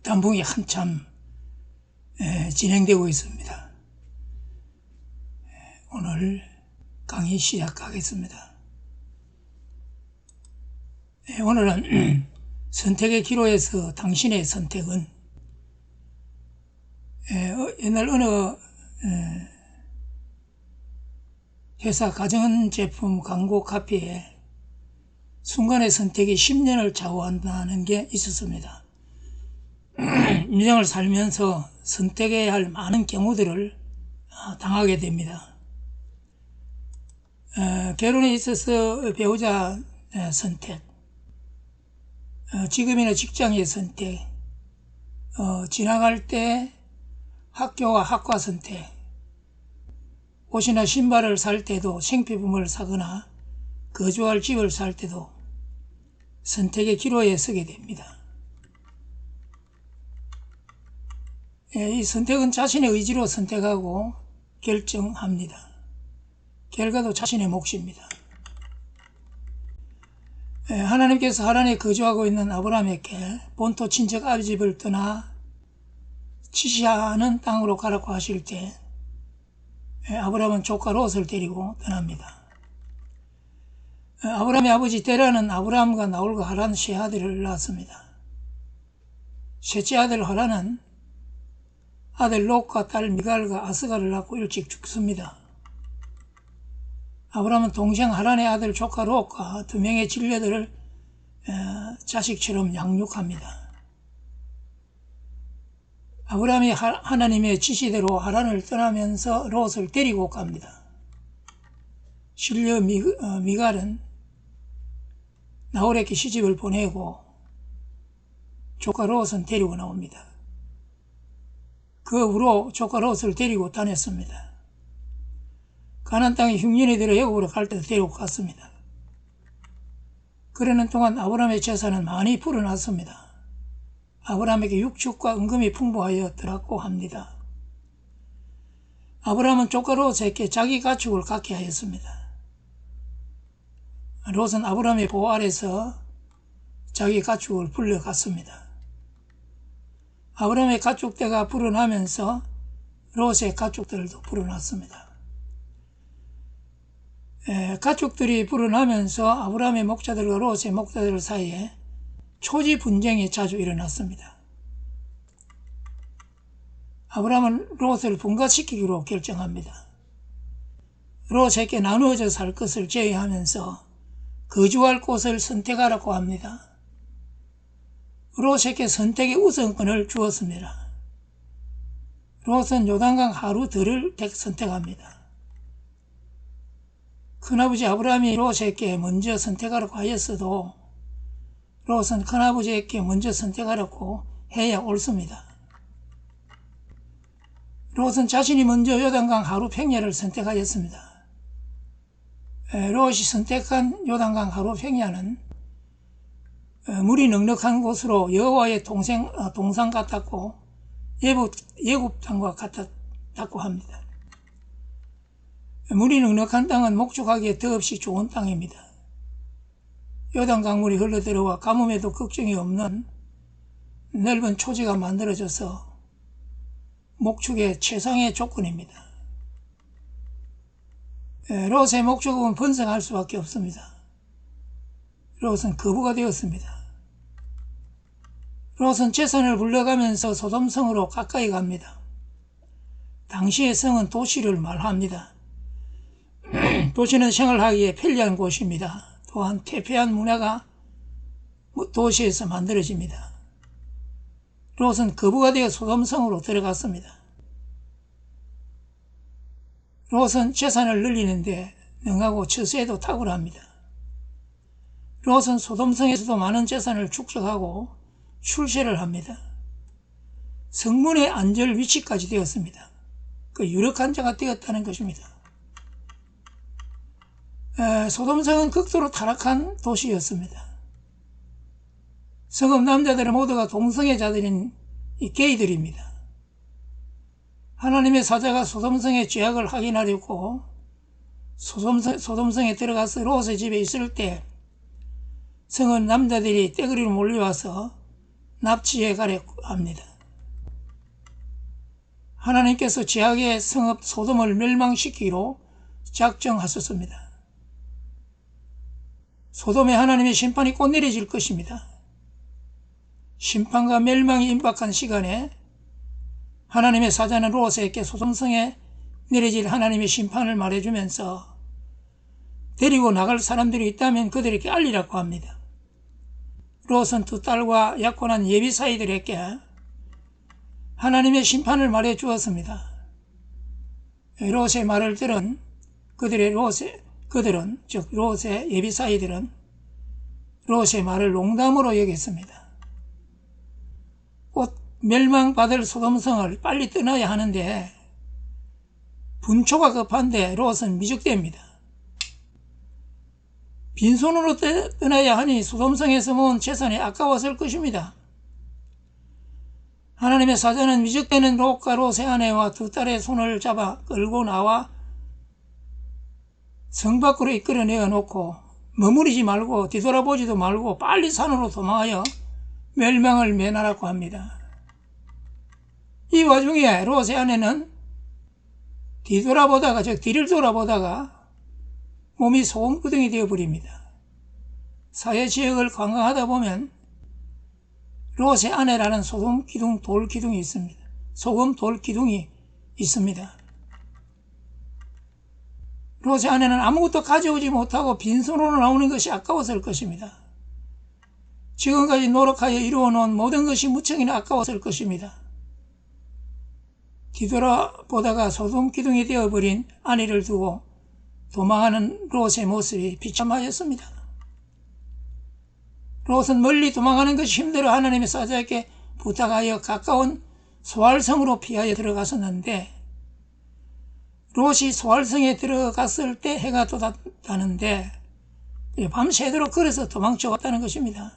단봉이 한참 진행되고 있습니다. 오늘 강의 시작하겠습니다. 오늘은 선택의 기로에서 당신의 선택은 옛날 어느 회사 가전제품 광고 카피에 순간의 선택이 10년을 좌우한다는 게 있었습니다. 인생을 살면서 선택해야 할 많은 경우들을 당하게 됩니다. 결혼에 있어서 배우자 선택, 직업이나 직장의 선택, 지나갈 때 학교와 학과 선택, 옷이나 신발을 살 때도 생필품을 사거나 거주할 집을 살 때도 선택의 기로에 서게 됩니다. 이 선택은 자신의 의지로 선택하고 결정합니다. 결과도 자신의 몫입니다. 하나님께서 하란에 거주하고 있는 아브라함에게 본토 친척 아비집을 떠나 지시하는 땅으로 가라고 하실 때 아브라함은 조카 롯을 데리고 떠납니다. 아브라함의 아버지 데라는 아브라함과 나홀과 하란 세 아들을 낳았습니다. 셋째 아들 하란은 아들 롯과 딸 미갈과 아스가를 낳고 일찍 죽습니다. 아브라함은 동생 하란의 아들 조카 롯과 두 명의 질녀들을 자식처럼 양육합니다. 아브라함이 하나님의 지시대로 하란을 떠나면서 롯을 데리고 갑니다. 신녀 미갈은 나홀에게 시집을 보내고 조카 롯은 데리고 나옵니다. 그 후로 조카 롯을 데리고 다녔습니다. 가나안 땅에 흉년이 들어 애굽으로 갈 때도 데리고 갔습니다. 그러는 동안 아브라함의 재산은 많이 불어났습니다. 아브라함에게 육축과 은금이 풍부하였더라고 합니다. 아브라함은 조카 롯에게 자기 가축을 갖게 하였습니다. 롯은 아브라함의 보호 아래서 자기 가축을 불려갔습니다. 아브라함의 가축대가 불어나면서 롯의 가축들도 불어났습니다. 가축들이 불어나면서 아브라함의 목자들과 롯의 목자들 사이에 초지 분쟁이 자주 일어났습니다. 아브라함은 롯을 분가시키기로 결정합니다. 롯에게 나누어져 살 것을 제외하면서 거주할 곳을 선택하라고 합니다. 롯에게 선택의 우선권을 주었습니다. 롯은 요단강 하루 들을 선택합니다. 큰아버지 아브라함이 롯에게 먼저 선택하라고 하였어도 롯은 큰아버지에게 먼저 선택하라고 해야 옳습니다. 롯은 자신이 먼저 요단강 하루 평야를 선택하였습니다. 롯이 선택한 요단강 하루 평야는 물이 넉넉한 곳으로 여호와의 동산 같았고 예굽 땅과 같았다고 합니다. 물이 넉넉한 땅은 목축하기에 더없이 좋은 땅입니다. 요단 강물이 흘러들어와 가뭄에도 걱정이 없는 넓은 초지가 만들어져서 목축의 최상의 조건입니다. 롯의 목축은 번성할 수밖에 없습니다. 롯은 거부가 되었습니다. 롯은 재산을 불러가면서 소돔성으로 가까이 갑니다. 당시의 성은 도시를 말합니다. 도시는 생활하기에 편리한 곳입니다. 또한 퇴폐한 문화가 도시에서 만들어집니다. 롯은 거부가 되어 소돔성으로 들어갔습니다. 롯은 재산을 늘리는데 능하고 처세에도 탁월합니다. 롯은 소돔성에서도 많은 재산을 축적하고 출세를 합니다. 성문의 안절 위치까지 되었습니다. 그 유력한 자가 되었다는 것입니다. 소돔성은 극도로 타락한 도시였습니다. 성읍 남자들은 모두가 동성애자들인 게이들입니다. 하나님의 사자가 소돔성의 죄악을 확인하려고 소돔성에 들어가서 롯의 집에 있을 때 성은 남자들이 떼거리로 몰려와서 납치해 가려 합니다. 하나님께서 죄악의 성읍 소돔을 멸망시키기로 작정하셨습니다. 소돔에 하나님의 심판이 곧 내려질 것입니다. 심판과 멸망이 임박한 시간에 하나님의 사자는 롯에게 소돔성에 내려질 하나님의 심판을 말해주면서 데리고 나갈 사람들이 있다면 그들에게 알리라고 합니다. 롯은 두 딸과 약혼한 예비사이들에게 하나님의 심판을 말해 주었습니다. 롯의 말을 들은 롯의 예비사이들은 롯의 말을 농담으로 여겼습니다. 곧 멸망받을 소돔성을 빨리 떠나야 하는데 분초가 급한데 롯은 미적대입니다. 빈손으로 떠나야 하니 소돔성에서 모은 재산이 아까웠을 것입니다. 하나님의 사자는 미적대는 롯과 롯의 아내와 두 딸의 손을 잡아 끌고 나와 성 밖으로 이끌어내어 놓고 머무르지 말고 뒤돌아보지도 말고 빨리 산으로 도망하여 멸망을 면하라고 합니다. 이 와중에 롯의 아내는 뒤를 돌아보다가 몸이 소금구덩이 되어버립니다. 사회지역을 관광하다 보면 롯의 아내라는 소금 돌기둥이 있습니다. 소금 돌기둥이 있습니다. 롯의 아내는 아무것도 가져오지 못하고 빈손으로 나오는 것이 아까웠을 것입니다. 지금까지 노력하여 이루어놓은 모든 것이 무척이나 아까웠을 것입니다. 뒤돌아보다가 소금 기둥이 되어버린 아내를 두고 도망하는 롯의 모습이 비참하였습니다. 롯은 멀리 도망가는 것이 힘들어 하나님의 사자에게 부탁하여 가까운 소알성으로 피하여 들어갔었는데 롯이 소알성에 들어갔을 때 해가 돋았다는데 밤새도록 걸어서 도망쳐 왔다는 것입니다.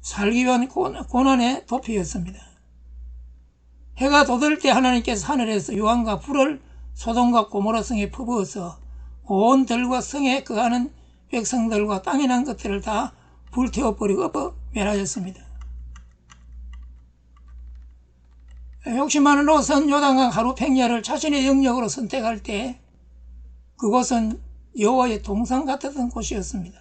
살기 위한 고난의 도피였습니다. 해가 돋을 때 하나님께서 하늘에서 유황과 불을 소돔과 고모라 성에 퍼부어서 온 들과 성에 거하는 백성들과 땅에 난 것들을 다 불태워버리고 멸하였습니다. 욕심 많은 롯은 요단강 하루 평야를 자신의 영역으로 선택할 때 그곳은 여호와의 동산 같았던 곳이었습니다.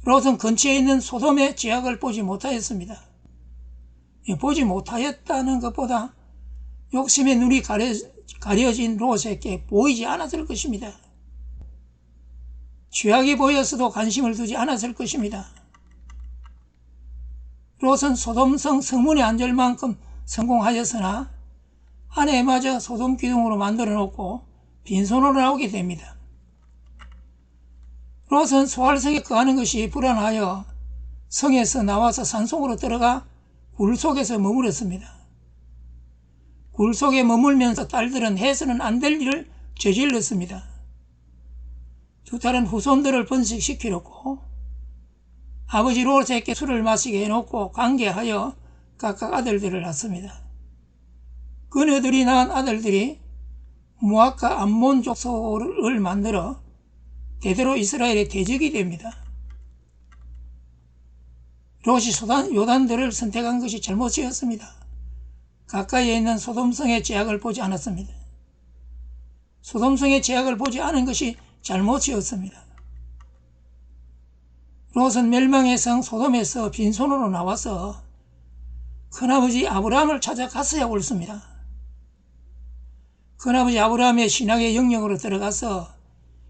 롯은 근처에 있는 소돔의 죄악을 보지 못하였습니다. 보지 못하였다는 것보다 욕심의 눈이 가려진 롯에게 보이지 않았을 것입니다. 죄악이 보였어도 관심을 두지 않았을 것입니다. 롯은 소돔성 성문에 앉을 만큼 성공하였으나 아내마저 소돔 기둥으로 만들어 놓고 빈손으로 나오게 됩니다. 롯은 소알성에 거하는 것이 불안하여 성에서 나와서 산속으로 들어가 굴 속에서 머물렀습니다. 굴 속에 머물면서 딸들은 해서는 안 될 일을 저질렀습니다. 두 딸은 후손들을 번식시키려고 아버지 롯에게 술을 마시게 해놓고 관계하여 각각 아들들을 낳습니다. 그녀들이 낳은 아들들이 모압과 암몬 족속을 만들어 대대로 이스라엘의 대적이 됩니다. 롯이 요단들을 선택한 것이 잘못이었습니다. 가까이에 있는 소돔성의 죄악을 보지 않았습니다. 소돔성의 죄악을 보지 않은 것이 잘못이었습니다. 롯은 멸망의 성 소돔에서 빈손으로 나와서 큰아버지 아브라함을 찾아갔어야 옳습니다. 큰아버지 아브라함의 신앙의 영역으로 들어가서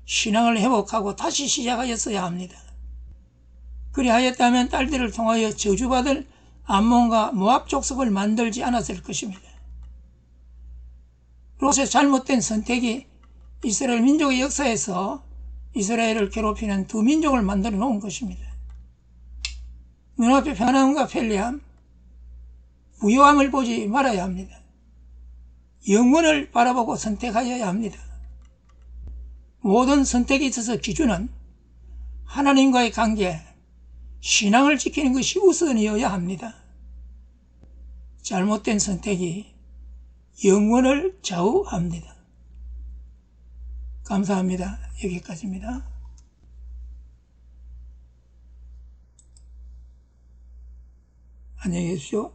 신앙을 회복하고 다시 시작하였어야 합니다. 그리하였다면 딸들을 통하여 저주받을 암몬과 모압 족속을 만들지 않았을 것입니다. 롯의 잘못된 선택이 이스라엘 민족의 역사에서 이스라엘을 괴롭히는 두 민족을 만들어 놓은 것입니다. 눈앞에 편안함과 편리함, 부유함을 보지 말아야 합니다. 영원을 바라보고 선택하여야 합니다. 모든 선택에 있어서 기준은 하나님과의 관계, 신앙을 지키는 것이 우선이어야 합니다. 잘못된 선택이 영원을 좌우합니다. 감사합니다. 여기까지입니다. 안녕히 계십시오.